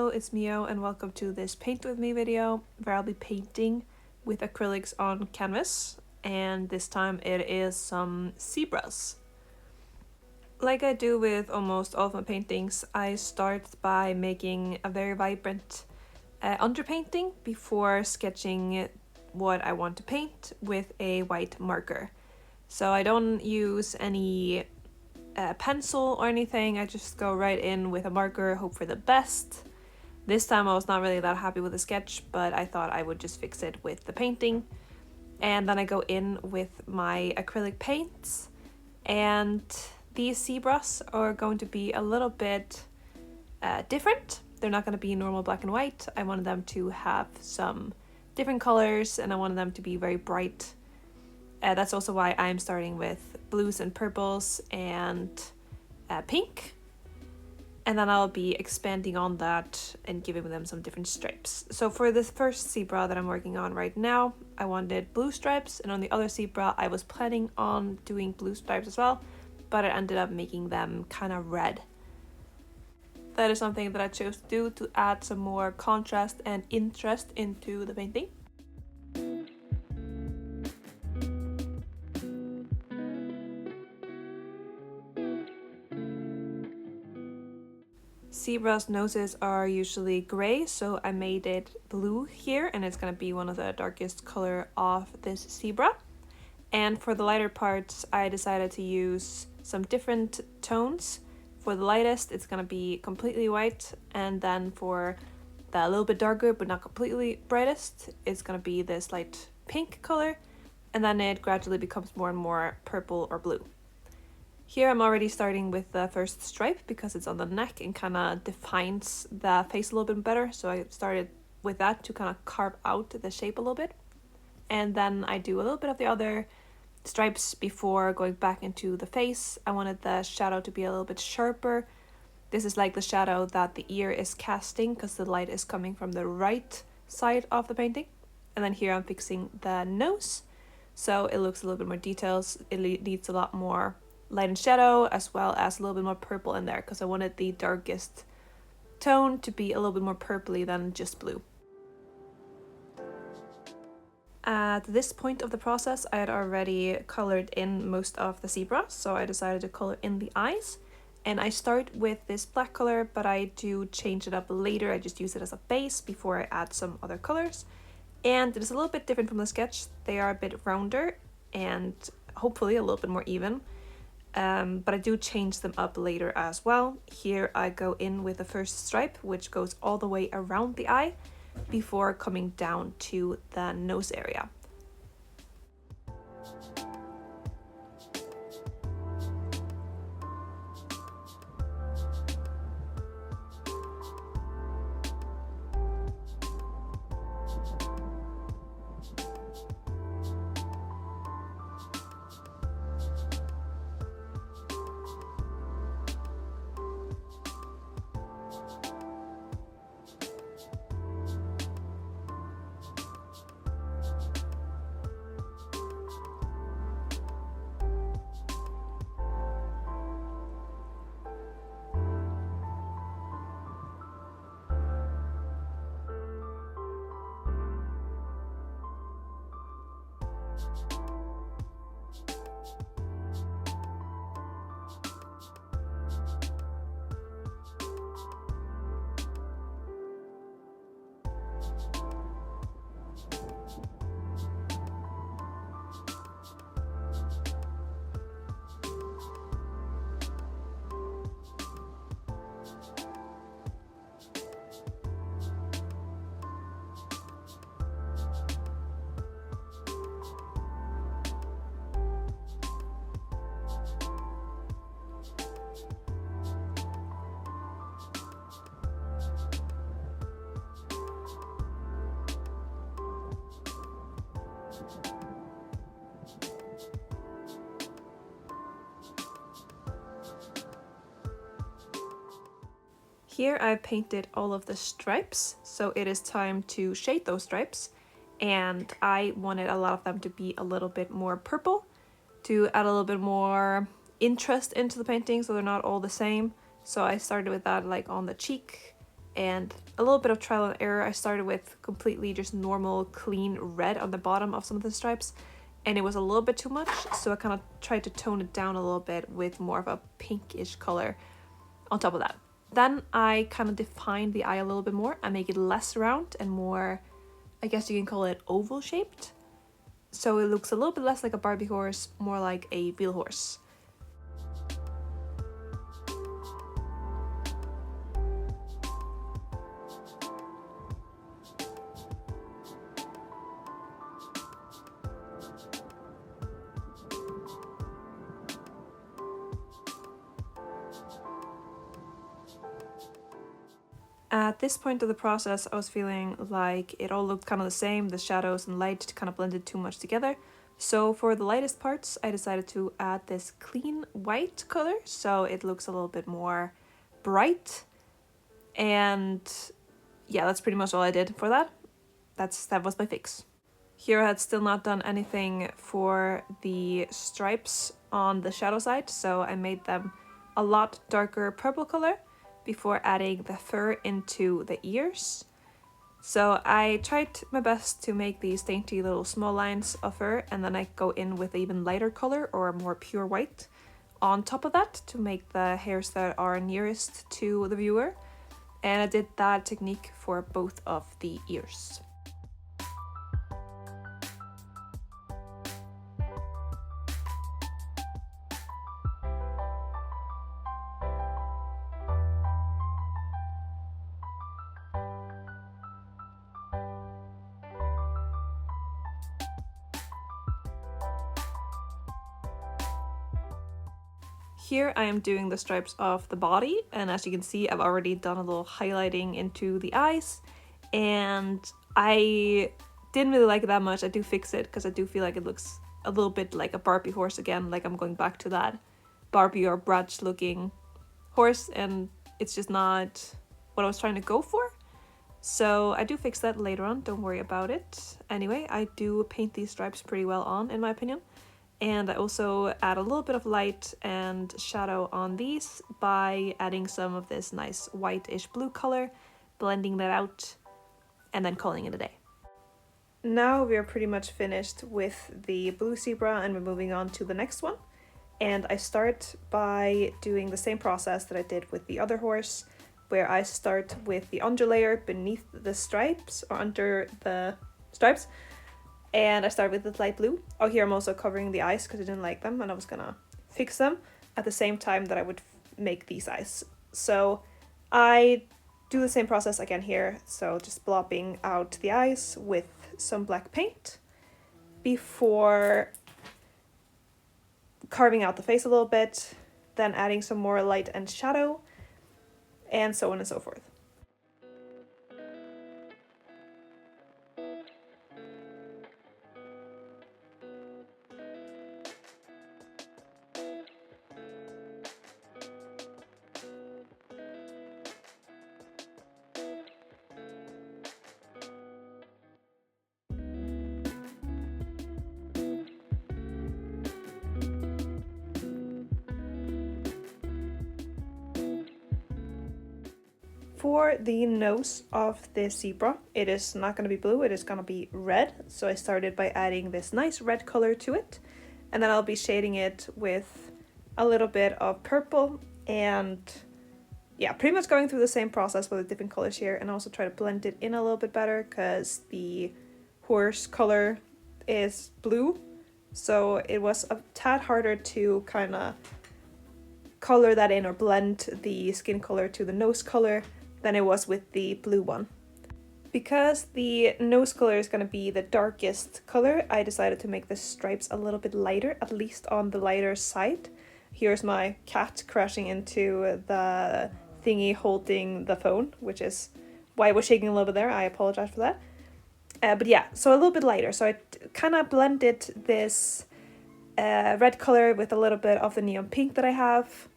Hello, it's Mio and welcome to this Paint With Me video where I'll be painting with acrylics on canvas, and this time it is some zebras. Like I do with almost all of my paintings, I start by making a very vibrant underpainting before sketching what I want to paint with a white marker. So I don't use any pencil or anything, I just go right in with a marker, hope for the best. This time I was not really that happy with the sketch, but I thought I would just fix it with the painting. And then I go in with my acrylic paints, and these zebras are going to be a little bit different. They're not going to be normal black and white. I wanted them to have some different colors and I wanted them to be very bright. That's also why I'm starting with blues and purples and pink. And then I'll be expanding on that and giving them some different stripes. So for this first zebra that I'm working on right now, I wanted blue stripes, and on the other zebra I was planning on doing blue stripes as well, but I ended up making them kind of red. That is something that I chose to do to add some more contrast and interest into the painting. Zebras' noses are usually gray, so I made it blue here, and it's gonna be one of the darkest color of this zebra. And for the lighter parts, I decided to use some different tones. For the lightest, it's gonna be completely white, and then for the little bit darker but not completely brightest, it's gonna be this light pink color, and then it gradually becomes more and more purple or blue. Here I'm already starting with the first stripe because it's on the neck and kind of defines the face a little bit better, so I started with that to kind of carve out the shape a little bit. And then I do a little bit of the other stripes before going back into the face. I wanted the shadow to be a little bit sharper. This is like the shadow that the ear is casting because the light is coming from the right side of the painting. And then here I'm fixing the nose, so it looks a little bit more details. It needs a lot more light and shadow, as well as a little bit more purple in there, because I wanted the darkest tone to be a little bit more purpley than just blue. At this point of the process, I had already colored in most of the zebra, so I decided to color in the eyes. And I start with this black color, but I do change it up later. I just use it as a base before I add some other colors. And it is a little bit different from the sketch. They are a bit rounder and hopefully a little bit more even. But I do change them up later as well. Here I go in with the first stripe, which goes all the way around the eye before coming down to the nose area. Here I've painted all of the stripes, so it is time to shade those stripes, and I wanted a lot of them to be a little bit more purple to add a little bit more interest into the painting so they're not all the same. So I started with that like on the cheek and a little bit of trial and error. I started with completely just normal clean red on the bottom of some of the stripes, and it was a little bit too much, so I kind of tried to tone it down a little bit with more of a pinkish color on top of that. Then I kind of defined the eye a little bit more. I make it less round and more, I guess you can call it oval shaped. So it looks a little bit less like a Barbie horse, more like a real horse. At this point of the process, I was feeling like it all looked kind of the same, the shadows and light kind of blended too much together. So for the lightest parts, I decided to add this clean white color, so it looks a little bit more bright. And yeah, that's pretty much all I did for that. That was my fix. Here I had still not done anything for the stripes on the shadow side, so I made them a lot darker purple color before adding the fur into the ears. So I tried my best to make these dainty little small lines of fur, and then I go in with even lighter color or more pure white on top of that to make the hairs that are nearest to the viewer. And I did that technique for both of the ears. Here I am doing the stripes of the body, and as you can see, I've already done a little highlighting into the eyes, and I didn't really like it that much. I do fix it because I do feel like it looks a little bit like a Barbie horse again, like I'm going back to that Barbie or Bratz looking horse, and it's just not what I was trying to go for. So I do fix that later on, don't worry about it. Anyway, I do paint these stripes pretty well on, in my opinion. And I also add a little bit of light and shadow on these by adding some of this nice whitish blue color, blending that out, and then calling it a day. Now we are pretty much finished with the blue zebra and we're moving on to the next one. And I start by doing the same process that I did with the other horse, where I start with the underlayer beneath the stripes or under the stripes. And I start with the light blue. Oh, here I'm also covering the eyes because I didn't like them and I was gonna fix them at the same time that I would make these eyes. So I do the same process again here. So just blopping out the eyes with some black paint before carving out the face a little bit, then adding some more light and shadow, and so on and so forth. For the nose of this zebra, it is not going to be blue, it is going to be red. So I started by adding this nice red color to it, and then I'll be shading it with a little bit of purple, and yeah, pretty much going through the same process with the different colors here, and also try to blend it in a little bit better because the horse color is blue, so it was a tad harder to kind of color that in or blend the skin color to the nose color than it was with the blue one. Because the nose color is going to be the darkest color, I decided to make the stripes a little bit lighter, at least on the lighter side. Here's my cat crashing into the thingy holding the phone, which is why I was shaking a little bit there. I apologize for that. But yeah, so a little bit lighter. So I kind of blended this red color with a little bit of the neon pink that I have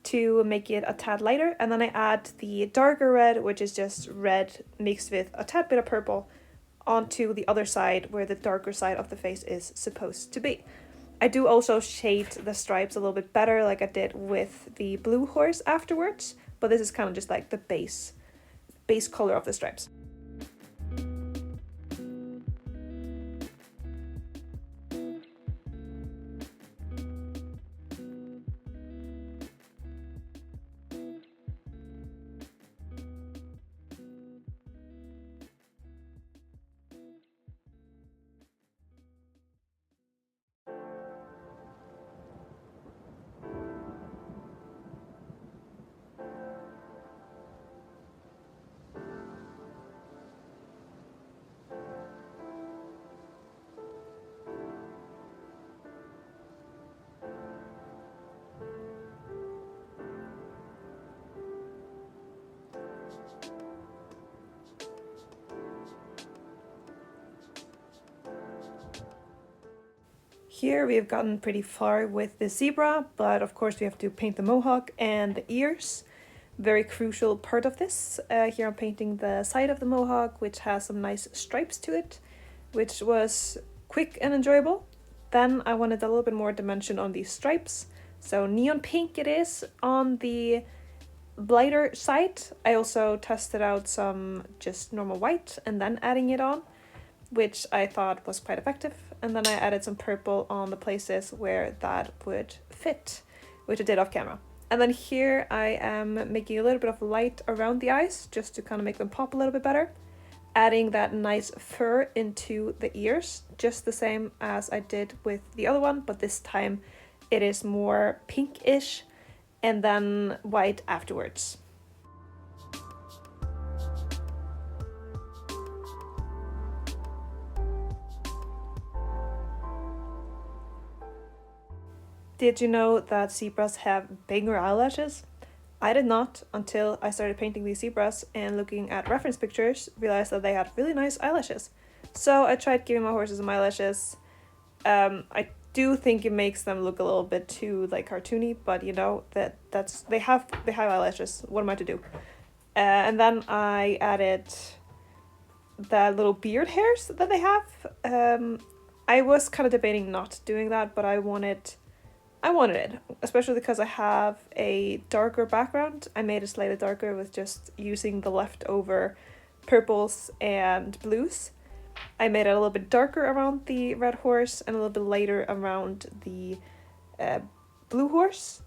to make it a tad lighter, and then I add the darker red, which is just red mixed with a tad bit of purple, onto the other side where the darker side of the face is supposed to be. I do also shade the stripes a little bit better like I did with the blue horse afterwards, but this is kind of just like the base base color of the stripes. Here we have gotten pretty far with the zebra, but of course we have to paint the mohawk and the ears. Very crucial part of this. Here I'm painting the side of the mohawk, which has some nice stripes to it, which was quick and enjoyable. Then I wanted a little bit more dimension on these stripes. So neon pink it is on the lighter side. I also tested out some just normal white and then adding it on, which I thought was quite effective. And then I added some purple on the places where that would fit, which I did off camera. And then here I am making a little bit of light around the eyes, just to kind of make them pop a little bit better. Adding that nice fur into the ears, just the same as I did with the other one, but this time it is more pinkish and then white afterwards. Did you know that zebras have bigger eyelashes? I did not until I started painting these zebras and looking at reference pictures, realized that they had really nice eyelashes. So I tried giving my horses some eyelashes. I do think it makes them look a little bit too like cartoony, but you know, that's they have eyelashes. What am I to do? And then I added the little beard hairs that they have. I was kind of debating not doing that, but I wanted it, especially because I have a darker background. I made it slightly darker with just using the leftover purples and blues. I made it a little bit darker around the red horse and a little bit lighter around the blue horse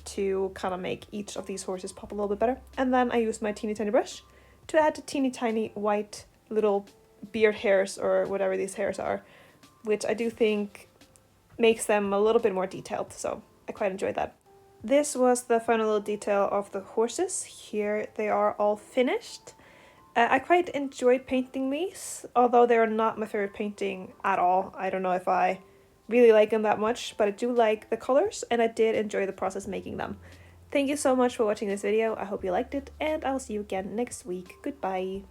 to kind of make each of these horses pop a little bit better. And then I used my teeny tiny brush to add teeny tiny white little beard hairs or whatever these hairs are, which I do think makes them a little bit more detailed, so I quite enjoyed that. This was the final little detail of the horses. Here they are all finished. I quite enjoyed painting these, although they are not my favorite painting at all. I don't know if I really like them that much, but I do like the colors and I did enjoy the process making them. Thank you so much for watching this video. I hope you liked it and I'll see you again next week. Goodbye.